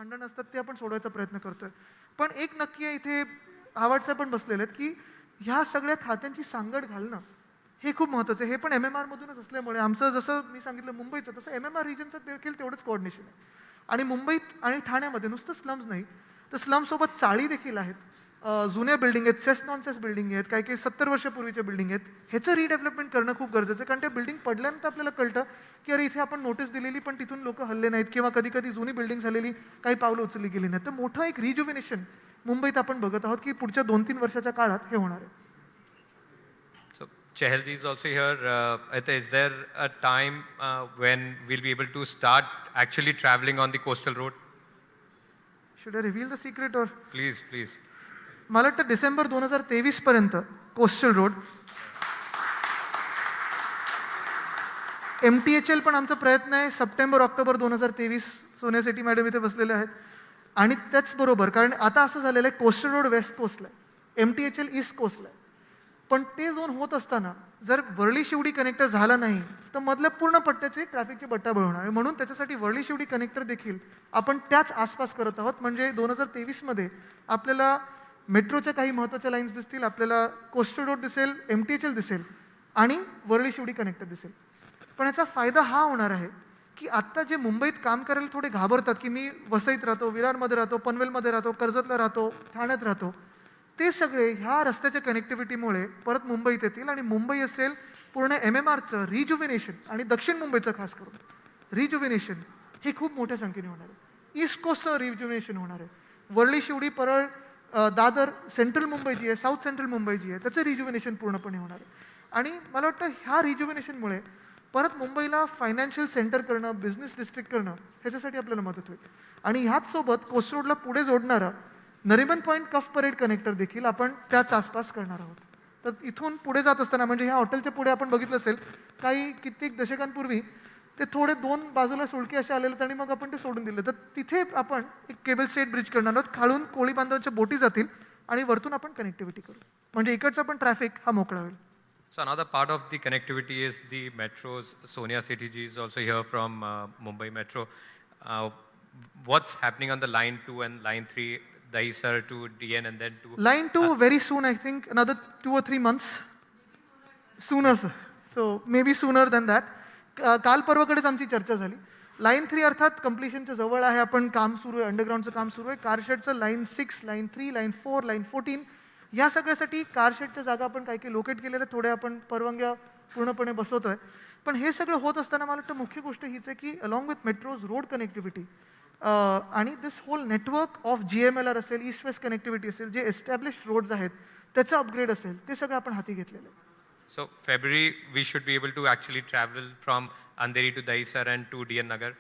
भांडण असतात ते आपण सोडवायचा प्रयत्न करतोय. पण एक नक्की आहे, इथे आवाड साहेब पण बसलेले आहेत, की ह्या सगळ्या खात्यांची सांगड घालणं हे खूप महत्त्वाचं आहे. हे पण MMR मधूनच असल्यामुळे आमचं, जसं मी सांगितलं मुंबईचं, तसं MMR रिजनचं देखील तेवढंच कोऑर्डिनेशन आहे. आणि मुंबईत आणि ठाण्यामध्ये नुसतं स्लम्स नाही, तर स्लमसोबत चाळी देखील आहेत, जुन्या बिल्डिंग आहेत, सेस नॉन सेस बिल्डिंग आहेत, काही काही 70 वर्षापूर्वीच्या बिल्डिंग आहेत. ह्याचं रिडेव्हलपमेंट करणं खूप गरजेचं आहे, कारण ते बिल्डिंग पडल्यानंतर आपल्याला कळतं की अरे इथे आपण नोटीस दिलेली पण तिथून लोक हल्ले नाहीत, किंवा कधी कधी जुनी बिल्डिंग झालेली काही पावलं उचलली गेली नाहीत. तर मोठं एक रिज्युव्हिनेशन मुंबईत आपण बघत आहोत की पुढच्या 2-3 वर्षाच्या काळात हे होणार आहे. So Chehalji is also here. Is there a time when we'll be able to start actually traveling on the coastal road? Should I reveal the secret or? Please, please. मला वाटतं डिसेंबर 2023 पर्यंत कोस्टल रोड, MTHL पण आमचा प्रयत्न आहे. September-October 2023 Sonia Shetty madam इथे बसलेले आहेत. आणि त्याचबरोबर, कारण आता असं झालेलं आहे, कोस्टल रोड वेस्ट कोस्टला आहे, MTHL ईस्ट कोस्टला आहे. पण ते झोन होत असताना जर वरळी शिवडी कनेक्टर झाला नाही तर मधल्या पूर्ण पट्ट्याचे ट्रॅफिकची बट्टाबळ होणार आहे. म्हणून त्याच्यासाठी वरळी शिवडी कनेक्टर देखील आपण त्याच आसपास करत आहोत. म्हणजे 2023 मध्ये आपल्याला मेट्रोच्या काही महत्त्वाच्या लाईन्स दिसतील, आपल्याला कोस्टल रोड दिसेल, MTHL दिसेल आणि वरळी शिवडी कनेक्टर दिसेल. पण याचा फायदा हा होणार आहे की आत्ता जे मुंबईत काम करायला थोडे घाबरतात, की मी वसईत राहतो, विरारमध्ये राहतो, पनवेलमध्ये राहतो, कर्जतला राहतो, ठाण्यात राहतो, ते सगळे ह्या रस्त्याच्या कनेक्टिव्हिटीमुळे परत मुंबईत येतील. आणि मुंबई असेल पूर्ण MMRचं रिज्युव्हिनेशन, आणि दक्षिण मुंबईचं खास करून रिज्युव्हिनेशन हे खूप मोठ्या संख्येने होणार आहे. ईस्ट कोस्टचं रिज्युव्हिनेशन होणार आहे. वरळी शिवडी, परळ, दादर, सेंट्रल मुंबई जी आहे, साऊथ सेंट्रल मुंबई जी आहे, त्याचं रिज्युव्हिनेशन पूर्णपणे होणार आहे. आणि मला वाटतं ह्या रिज्युव्हिनेशनमुळे परत मुंबईला फायनान्शियल सेंटर करणं, बिझनेस डिस्ट्रिक्ट करणं, ह्याच्यासाठी आपल्याला मदत होईल. आणि ह्याच सोबत कोस्ट रोडला पुढे जोडणारा नरिमन पॉईंट कफ परेड कनेक्टर देखील आपण त्याच आसपास करणार आहोत. तर इथून पुढे जात असताना, म्हणजे ह्या हॉटेलच्या पुढे आपण बघितलं असेल, काही कित्येक दशकांपूर्वी ते थोडे 2 बाजूला सुळके असे आलेले, आणि मग आपण ते सोडून दिलं. तर तिथे आपण एक केबल स्टेट ब्रिज करणार आहोत. खालून कोळी बांधवांच्या बोटी जातील आणि वरतून आपण कनेक्टिव्हिटी करू, म्हणजे इकडचा पण ट्रॅफिक हा मोकळा होईल. So another part of the connectivity is the metros. Sonia Sethi ji is also here from Mumbai Metro. What's happening on the line 2 and line 3, Dahisar to DN and then to line 2 very soon, I think another 2 or 3 months. Sooner, sir. So maybe sooner than that. काल परवाकडेच आमची चर्चा झाली. Line 3 अर्थात कम्प्लिशनच्या जवळ आहे. आपण काम सुरू आहे, अंडरग्राऊंडचं काम सुरू आहे. कारशेडचं लाईन 6, लाईन 3, लाईन 4, लाईन 14 या सगळ्यासाठी कारशेडच्या जागा आपण काही काही लोकेट केलेल्या, थोड्या आपण परवानग्या पूर्णपणे बसवतोय. पण हे सगळं होत असताना मला वाटतं मुख्य गोष्ट हीच आहे की along with metros road connectivity आणि दिस होल नेटवर्क ऑफ GMLR असेल, ईस्ट वेस्ट कनेक्टिव्हिटी असेल, जे एस्टॅब्लिश्ड रोड्स आहेत त्याचं अपग्रेड असेल, ते सगळं आपण हाती घेतलेलं आहे. So February we should be able to actually travel from Andheri to Dahisar and to DN Nagar.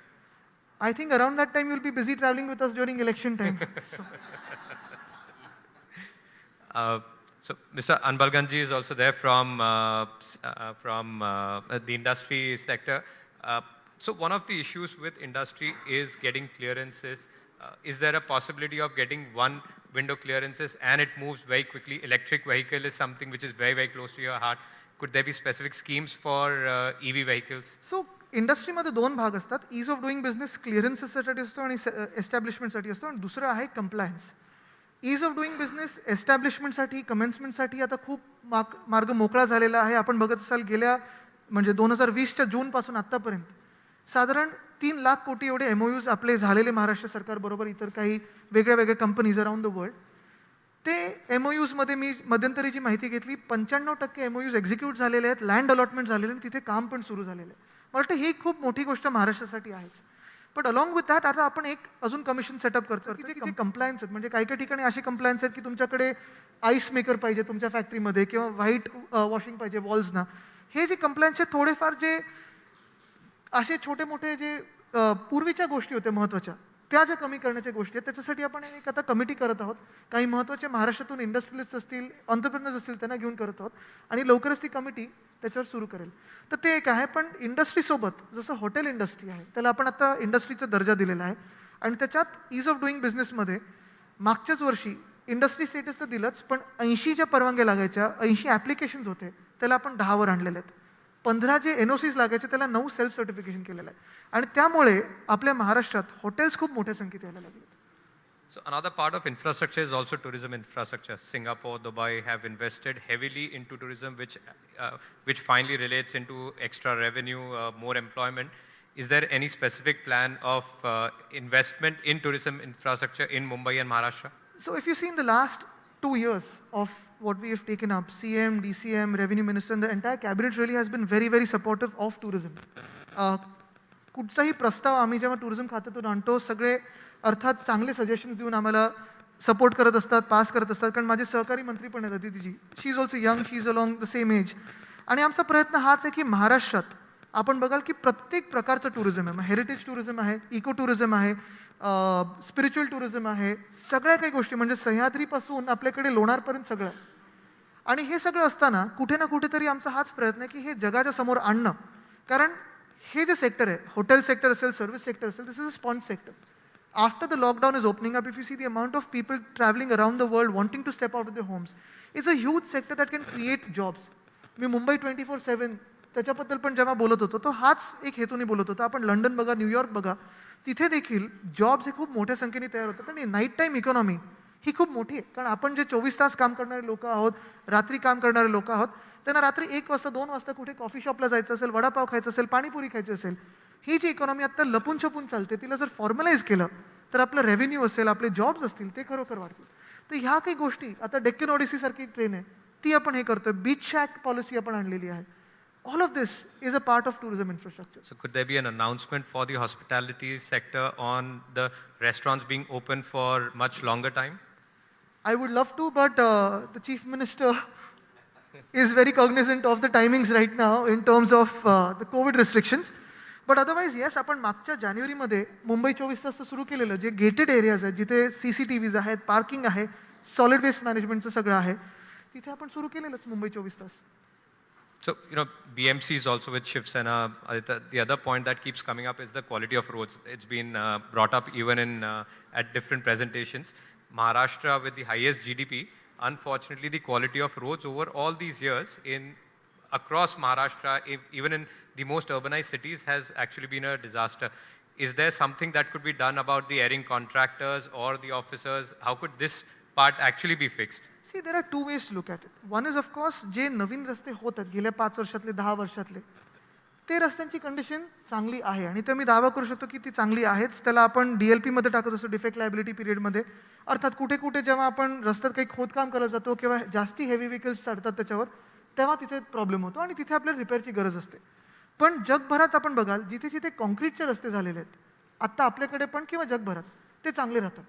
I think around that time you'll be busy traveling with us during election time. So Mr. Anbalganji is also there from the industry sector. So one of the issues with industry is getting clearances. Is there a possibility of getting one window clearances and it moves very quickly? Electric vehicle is something which is very, very close to your heart. Could there be specific schemes for EV vehicles? So इंडस्ट्रीमध्ये 2 भाग असतात. Ease of doing business क्लिअरन्सेससाठी असतो आणि एस्टॅब्लिशमेंटसाठी असतो, आणि दुसरं आहे compliance. Ease of doing business एस्टॅब्लिशमेंटसाठी, कमेन्समेंटसाठी आता खूप मार्ग मोकळा झालेला आहे. आपण बघत असाल गेल्या म्हणजे 2020च्या जूनपासून आत्तापर्यंत साधारण 3 लाख कोटी एवढे MOUs आपले झालेले महाराष्ट्र सरकारबरोबर, इतर काही वेगळ्या वेगळ्या कंपनीज अराउंड द वर्ल्ड. ते MOUs मध्ये मी मध्यंतरीची माहिती घेतली, 95% MOUs एक्झिक्यूट झालेले आहेत, लँड अलॉटमेंट झालेले आणि तिथे काम पण सुरू झालेलं आहे. मला वाटतं ही खूप मोठी गोष्ट महाराष्ट्रासाठी आहेच. बट अलॉंग विथ दॅट आता आपण एक अजून कमिशन सेटअप करतो की जे कंप्लायन्स आहेत, म्हणजे काही काही ठिकाणी असे कंप्लायन्स आहेत की तुमच्याकडे आईस मेकर पाहिजे तुमच्या फॅक्टरीमध्ये, किंवा व्हाईट वॉशिंग पाहिजे वॉल्सना. हे जे कंप्लायन्स आहेत थोडेफार जे असे छोटे मोठे जे पूर्वीच्या गोष्टी होत्या महत्त्वाच्या, त्या ज्या कमी करण्याच्या गोष्टी आहेत, त्याच्यासाठी आपण एक आता कमिटी करत आहोत. काही महत्त्वाचे महाराष्ट्रातून इंडस्ट्रियलिस्ट असतील, एंटरप्रेन्योर्स असतील, त्यांना घेऊन करत आहोत आणि लवकरच ती कमिटी त्याच्यावर सुरू करेल. तर ते एक आहे. पण इंडस्ट्रीसोबत जसं हॉटेल इंडस्ट्री आहे त्याला आपण आता इंडस्ट्रीचा दर्जा दिलेला आहे, आणि त्याच्यात ईज ऑफ डुईंग बिझनेसमध्ये मागच्याच वर्षी इंडस्ट्री स्टेटस तर दिलंच, पण 80 ज्या परवानग्या लागायच्या, 80 ॲप्लिकेशन्स होते, त्याला आपण 10 वर आणलेले आहेत. 15 जे NOCs लागायचे त्याला 9 सेल्फ सर्टिफिकेशन केलेलं आहे. आणि त्यामुळे आपल्या महाराष्ट्रात हॉटेल्स खूप मोठ्या संख्येत यायला लागले. So another part of infrastructure is also tourism infrastructure. Singapore, Dubai have invested heavily into tourism, which finally relates into extra revenue, more employment. Is there any specific plan of investment in tourism infrastructure in Mumbai and Maharashtra? So if you see in the last 2 years of what we have taken up, CM, DCM, Revenue Minister, and the entire cabinet really has been very, very supportive of tourism. कुठचाही प्रस्ताव आम्ही जेव्हा tourism खात्यातून आणतो सगळे अर्थात चांगले suggestions देऊन आम्हाला सपोर्ट करत असतात, पास करत असतात. कारण माझे सहकारी मंत्री पण आहेत अदितीजी. She is also young, she is along the same age. आणि आमचा प्रयत्न हाच आहे की महाराष्ट्रात आपण बघाल की प्रत्येक प्रकारचं टुरिझम आहे. हेरिटेज टुरिझम आहे, इको टुरिझम आहे, स्पिरिच्युअल टुरिझम आहे, सगळ्या काही गोष्टी म्हणजे सह्याद्रीपासून आपल्याकडे लोणारपर्यंत सगळं आहे. आणि हे सगळं असताना कुठे ना कुठेतरी आमचा हाच प्रयत्न आहे की हे जगाच्या समोर आणणं. कारण हे जे सेक्टर आहे, हॉटेल सेक्टर असेल, सर्व्हिस सेक्टर असेल, this is a sponge sector. After the lockdown is opening up, if you see the amount of people traveling around the world wanting to step out of their homes, it's a huge sector that can create jobs. मी मुंबई 24/7 त्याच्याबद्दल पण जेव्हा बोलत होतो तो हाच एक हेतूने बोलत होतो. आपण लंडन बघा, न्यूयॉर्क बघा, तिथे देखील जॉब्स हे खूप मोठ्या संख्येने तयार होतात. आणि नाईट टाईम इकॉनॉमी ही खूप मोठी आहे. कारण आपण जे 24 तास काम करणारे लोक आहोत, रात्री काम करणारे लोक आहोत, त्यांना रात्री 1 वाजता 2 वाजता कुठे कॉफी शॉपला जायचं असेल, वडापाव खायचं असेल, पाणीपुरी खायची असेल, ही जी इकॉनॉमी आता लपून छपून चालते तिला जर फॉर्मलाइज केलं तर आपलं रेव्हेन्यू असेल, आपले जॉब्स असतील ते खरोखर वाढतील. तर ह्या काही गोष्टी आता डेक्कन ओडिसी सारखी ट्रेन आहे ती आपण हे करतोय. बीच शॅक पॉलिसी आपण आणलेली आहे. All of this is a part of tourism infrastructure. So could there be an announcement for the hospitality sector on the restaurants being open for much longer time? I would love to, but the chief minister is very cognizant of the timings right now in terms of the COVID restrictions. But otherwise yes, आपण मागच्या जानेवारीमध्ये मुंबई 24 तास सुरू केलेलं, जे gated areas आहेत जिथे CCTVs आहेत, पार्किंग आहे, सॉलिड वेस्ट मॅनेजमेंटचं सगळं आहे, तिथे आपण सुरू केलेलंच मुंबई 24 तास. So, BMC is also with Shiv Sena. The other point that keeps coming up is the quality of roads. It's been brought up even at different presentations. Maharashtra with the highest GDP, unfortunately the quality of roads over all these years across Maharashtra, even in the most urbanized cities, has actually been a disaster. Is there something that could be done about the erring contractors or the officers? How could this part actually be fixed? See, there are two ways to look at it. One is, of course, जे नवीन रस्ते होत आहेत गेल्या 5 वर्षातले, 10 वर्षातले, ते रस्त्यांची condition चांगली आहे आणि ते मी दावा करू शकतो की ती चांगली आहेच. त्याला आपण DLP मध्ये टाकत असतो, डिफेक्ट लायबिलिटी पिरियडमध्ये. अर्थात कुठे कुठे जेव्हा आपण रस्त्यात काही खोदकाम करत जातो किंवा जास्ती हेवी व्हेकल्स चढतात त्याच्यावर, तेव्हा तिथे प्रॉब्लेम होतो आणि तिथे आपल्याला रिपेअरची गरज असते. पण जगभरात आपण बघाल जिथे जिथे कॉन्क्रीटचे रस्ते झालेले आहेत आत्ता आपल्याकडे पण किंवा जगभरात, ते चांगले राहतात.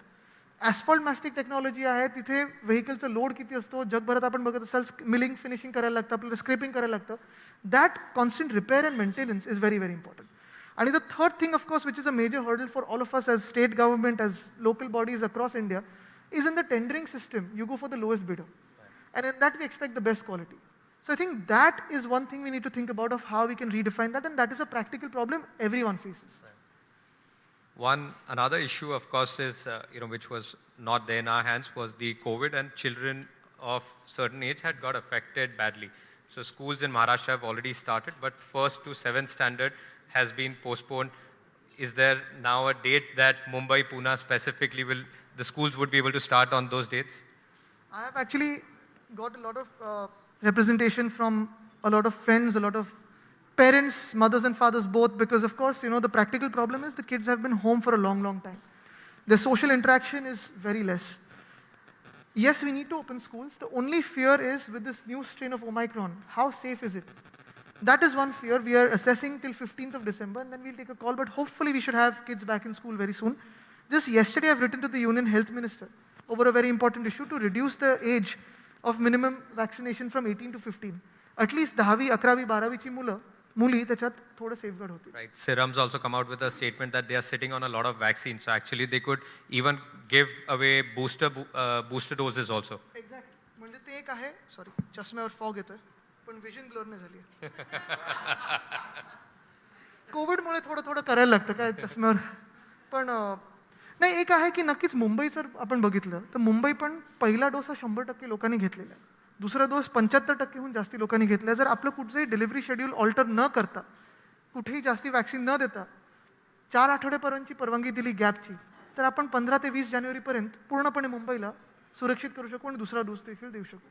ॲस्फॉल्ट मॅस्टिक टेक्नॉलॉजी आहे, तिथे व्हेकलचा लोड किती असतो जगभरात आपण बघत असाल, मिलिंग फिनिशिंग करायला लागतं, आपल्याला स्क्रेपिंग करायला लागतं. That constant repair and maintenance is very very important. आणि the third thing of course which is a major hurdle for all of us as state government, as local bodies across India, is in the tendering system. You go for the lowest bidder and in that we expect the best quality. So I think that is one thing we need to think about of how we can redefine that, and that is a practical problem everyone faces. Another issue, of course, is which was not there in our hands, was the COVID, and children of certain age had got affected badly. So schools in Maharashtra have already started, but 1st to 7th standard has been postponed. Is there now a date that Mumbai, Pune specifically the schools would be able to start on those dates? I have actually got a lot of representation from a lot of friends, a lot of parents, mothers and fathers both, because of course, the practical problem is the kids have been home for a long, long time. Their social interaction is very less. Yes, we need to open schools. The only fear is with this new strain of Omicron, how safe is it? That is one fear. We are assessing till 15th of December and then we'll take a call, but hopefully we should have kids back in school very soon. Just yesterday I've written to the Union Health Minister over a very important issue to reduce the age of minimum vaccination from 18 to 15. At least 10वी, 11वी, 12वीची मुली त्याच्यात थोडं safeguard होते. Right. Serum's also come out with a statement that they are sitting on a lot of vaccines. So actually they could even give away booster doses also. Exactly. म्हणजे ते एक आहे, sorry चष्म्यावर fog येतोय पण vision blur नाही झाली. कोविडमुळे थोडं करायला लागतं काय चष्म्यावर. पण नाही, एक आहे की नक्कीच मुंबई जर आपण बघितलं तर मुंबई पण पहिला डोस हा 100% लोकांनी घेतलेला आहे. दुसरा डोस 75%हून जास्ती लोकांनी घेतला. जर आपलं कुठचंही डिलिव्हरी शेड्यूल ऑल्टर न करता, कुठेही जास्ती वॅक्सिन न देता 4 आठवड्यापर्यंतची परवानगी दिली गॅपची, तर आपण 15 ते 20 जानेवारीपर्यंत पूर्णपणे मुंबईला सुरक्षित करू शकू आणि दुसरा डोस देखील देऊ शकू.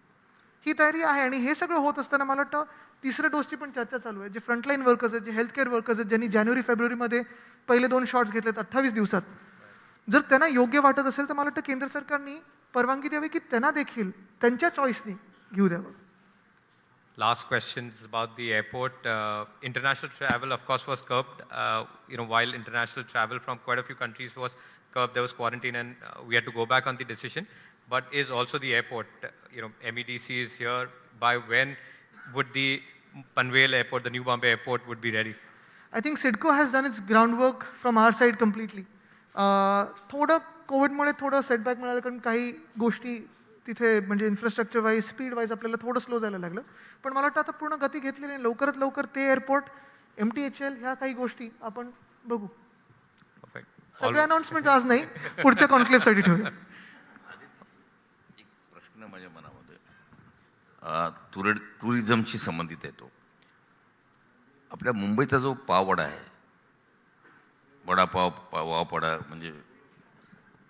ही तयारी आहे. आणि हे सगळं होत असताना मला वाटतं तिसऱ्या डोसची पण चर्चा चालू आहे. जे फ्रंटलाईन वर्कर्स आहेत, जे हेल्थ केअर वर्कर्स आहेत, ज्यांनी जानेवारी फेब्रुवारीमध्ये पहिले 2 शॉट्स घेतलेत 28 दिवसात, जर त्यांना योग्य वाटत असेल तर मला वाटतं केंद्र सरकारने परवानगी द्यावी की त्यांना देखील त्यांच्या चॉईसनी घेऊ द्यावं. Last question is about the airport. International travel, of course, was curbed. While international travel from quite a few countries was curbed, there was quarantine, and we had to go back on the decision. But is also the airport. MEDC is here. By when would the Panvel airport, the New Bombay airport, would be ready? I think CIDCO has done its groundwork from our side completely. थोडं कोविडमुळे थोडं setback मिळालं, कारण काही गोष्टी तिथे म्हणजे infrastructure wise, speed wise आपल्याला थोडं स्लो जायला लागलं. पण मला वाटतं आता पूर्ण गती घेतलेली आहे. लवकरात लवकर ते एअरपोर्ट, MTHL ह्या काही गोष्टी आपण बघू. सगळे अनाउन्समेंट आज नाही, पुढच्या कॉन्क्लेव्हसाठी ठेवूया. एक प्रश्न माझ्या मनामध्ये टुरिझमशी संबंधित आहे. तो आपल्या मुंबईचा जो पाववडा आहे, वडापाव पाववडा, म्हणजे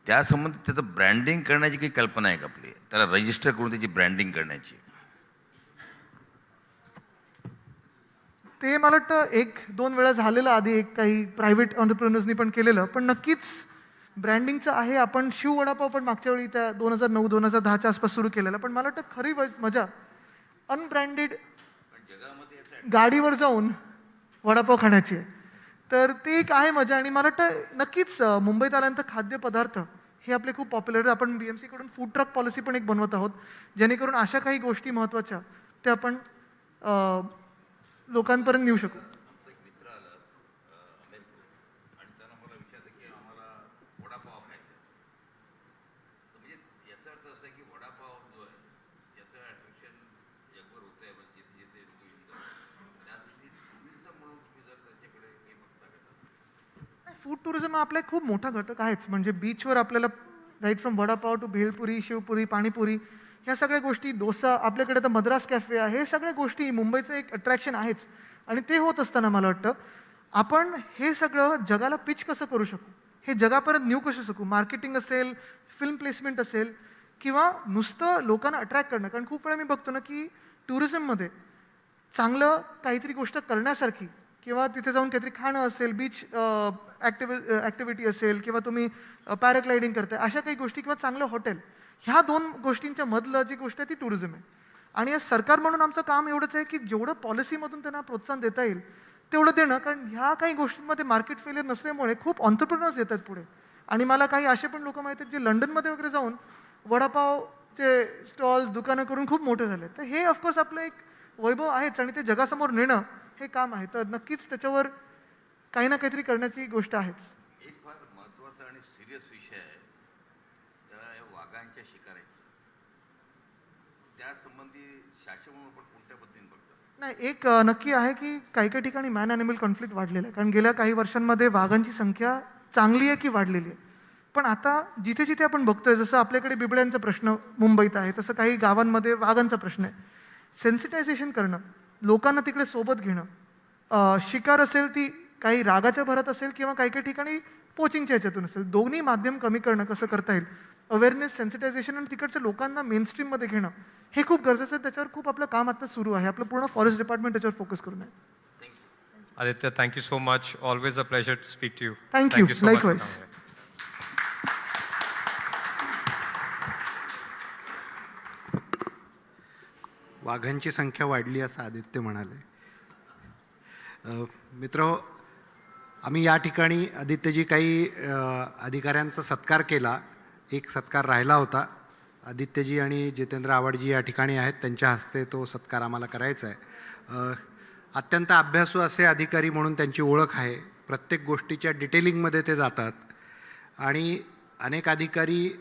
त्या संबंधित त्याचं ब्रँडिंग करण्याची काही कल्पना आहे का आपली? त्याला रजिस्टर करून त्याची ब्रँडिंग करण्याची? ते मला वाटतं 1-2 वेळा झालेलं आधी, एक काही प्रायव्हेट ऑन्टरप्रिनर्सनी पण केलेलं. पण नक्कीच ब्रँडिंगचं आहे. आपण शिव वडापाव पण मागच्या वेळी त्या 2009-2010च्या आसपास सुरू केलेला. पण मला वाटतं खरी मजा अनब्रँडेड गाडीवर जाऊन वडापाव खाण्याची आहे. तर ते एक आहे मजा. आणि मला वाटतं नक्कीच मुंबईत आल्यानंतर खाद्यपदार्थ हे आपले खूप पॉप्युलर आहेत. आपण BMC कडून फूड ट्रक पॉलिसी पण एक बनवत आहोत, जेणेकरून अशा काही गोष्टी महत्त्वाच्या त्या आपण लोकांपर्यंत नेऊ शकू. आमचा एक मित्र आला अमेरिकेतून, आणि त्यानं मला विचारलं की आम्हाला वडापाव खायचा. तर म्हणजे याचा अर्थ असा आहे की वडापाव जो आहे याचं अट्रॅक्शन जगभर होतं आहे. म्हणजे जिथे जिथे लोक येतात त्या दृष्टीने टुरिझम म्हणून तुम्ही जर त्याच्याकडे हे बघता का? फूड टुरिझम हा आपला एक खूप मोठा घटक आहेच. म्हणजे बीचवर आपल्याला right from vada pav to bhelpuri, शिवपुरी, पाणीपुरी, ह्या सगळ्या गोष्टी, डोसा, आपल्याकडे तर मद्रास कॅफे आहे, हे सगळ्या गोष्टी मुंबईचं एक अट्रॅक्शन आहेच. आणि ते होत असताना मला वाटतं आपण हे सगळं जगाला पिच कसं करू शकू, हे जगापर्यंत नेऊ कसं शकू. मार्केटिंग असेल, फिल्म प्लेसमेंट असेल, किंवा नुसतं लोकांना अट्रॅक्ट करणं. कारण खूप वेळा मी बघतो ना की टुरिझममध्ये चांगलं काहीतरी गोष्ट करण्यासारखी, किंवा तिथे जाऊन काहीतरी खाणं असेल, बीच ॲक्टिव्हिटी असेल, किंवा तुम्ही पॅराग्लायडिंग करताय, अशा काही गोष्टी, किंवा चांगलं हॉटेल, ह्या 2 गोष्टींच्या मधलं जी गोष्ट आहे ती टुरिझम आहे. आणि आज सरकार म्हणून आमचं काम एवढंच आहे की जेवढं पॉलिसीमधून त्यांना प्रोत्साहन देता येईल तेवढं देणं. कारण ह्या काही गोष्टींमध्ये मार्केट फेलियर नसल्यामुळे खूप ऑन्टरप्रिनर्स येतात पुढे. आणि मला काही असे पण लोक माहिती आहेत जे लंडनमध्ये वगैरे जाऊन वडापावचे स्टॉल्स, दुकानं करून खूप मोठे झाले. तर हे ऑफकोर्स आपलं एक वैभव आहेच, आणि ते जगासमोर नेणं हे काम आहे. तर नक्कीच त्याच्यावर काही ना काहीतरी करण्याची गोष्ट आहेच. एक फार महत्त्वाचा आणि सिरियस विषय आहे, त्या या वाघांच्या शिकारीचा. त्या संबंधी शासन म्हणून आपण कोणत्या पद्धतीने बघतो? नाही, एक नक्की आहे की काही काही ठिकाणी मॅन ॲनिमल कॉन्फ्लिक्ट वाढलेलं आहे. कारण गेल्या काही वर्षांमध्ये वाघांची संख्या चांगली आहे की वाढलेली आहे. पण आता जिथे जिथे आपण बघतोय, जसं आपल्याकडे बिबळ्यांचा प्रश्न मुंबईत आहे, तसं काही गावांमध्ये वाघांचा प्रश्न आहे. सेन्सिटायझेशन करणं, लोकांना तिकडे सोबत घेणं, शिकार असेल ती काही रागाच्या भरात असेल, किंवा काही काही ठिकाणी पोचिंगच्या ह्याच्यातून असेल, दोन्ही माध्यम कमी करणं कसं करता येईल, अवेअरनेस, सेन्सिटायझेशन, आणि तिकडच्या लोकांना मेनस्ट्रीममध्ये घेणं हे खूप गरजेचं आहे. त्याच्यावर खूप आपलं काम आता सुरू आहे. आपलं पूर्ण फॉरेस्ट डिपार्टमेंट त्याच्यावर फोकस करून आहे. Aditya, thank you so much. Always a pleasure to speak to you. Thank you. so much for Likewise. coming here. वाघांची संख्या वाढली असं आदित्य म्हणाले. मित्र, आम्ही या ठिकाणी आदित्यजी काही अधिकाऱ्यांचा सत्कार केला. एक सत्कार राहिला होता. आदित्यजी आणि जितेंद्र आव्हाडजी या ठिकाणी आहेत, त्यांच्या हस्ते तो सत्कार आम्हाला करायचा आहे. अत्यंत अभ्यासू असे अधिकारी म्हणून त्यांची ओळख आहे. प्रत्येक गोष्टीच्या डिटेलिंगमध्ये ते जातात, आणि अनेक अधिकारी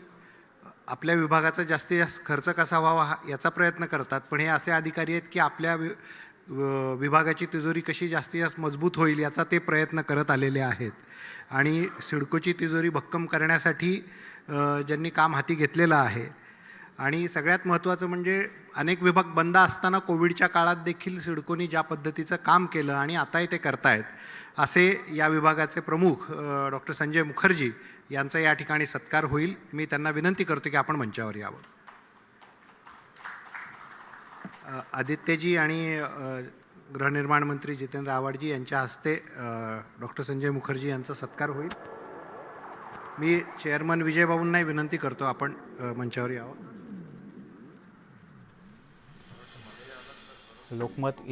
आपल्या विभागाचा जास्तीत जास्त खर्च कसा व्हावा याचा प्रयत्न करतात. पण हे असे अधिकारी आहेत की आपल्या विभागाची तिजोरी कशी जास्तीत जास्त मजबूत होईल याचा ते प्रयत्न करत आलेले आहेत. आणि सिडकोची तिजोरी भक्कम करण्यासाठी ज्यांनी काम हाती घेतलेलं आहे. आणि सगळ्यात महत्त्वाचं म्हणजे अनेक विभाग बंद असताना कोविडच्या काळात देखील सिडकोनी ज्या पद्धतीचं काम केलं आणि आताही ते करतायत. असे या विभागाचे प्रमुख डॉक्टर संजय मुखर्जी यांचा या ठिकाणी सत्कार होईल. मी त्यांना विनंती करतो की आपण मंचावर यावं. आदित्यजी आणि गृहनिर्माण मंत्री जितेंद्र आव्हाडजी यांच्या हस्ते डॉक्टर संजय मुखर्जी यांचा सत्कार होईल. मी चेअरमन विजयबाबूंनाही विनंती करतो आपण मंचावर यावं. लोकमत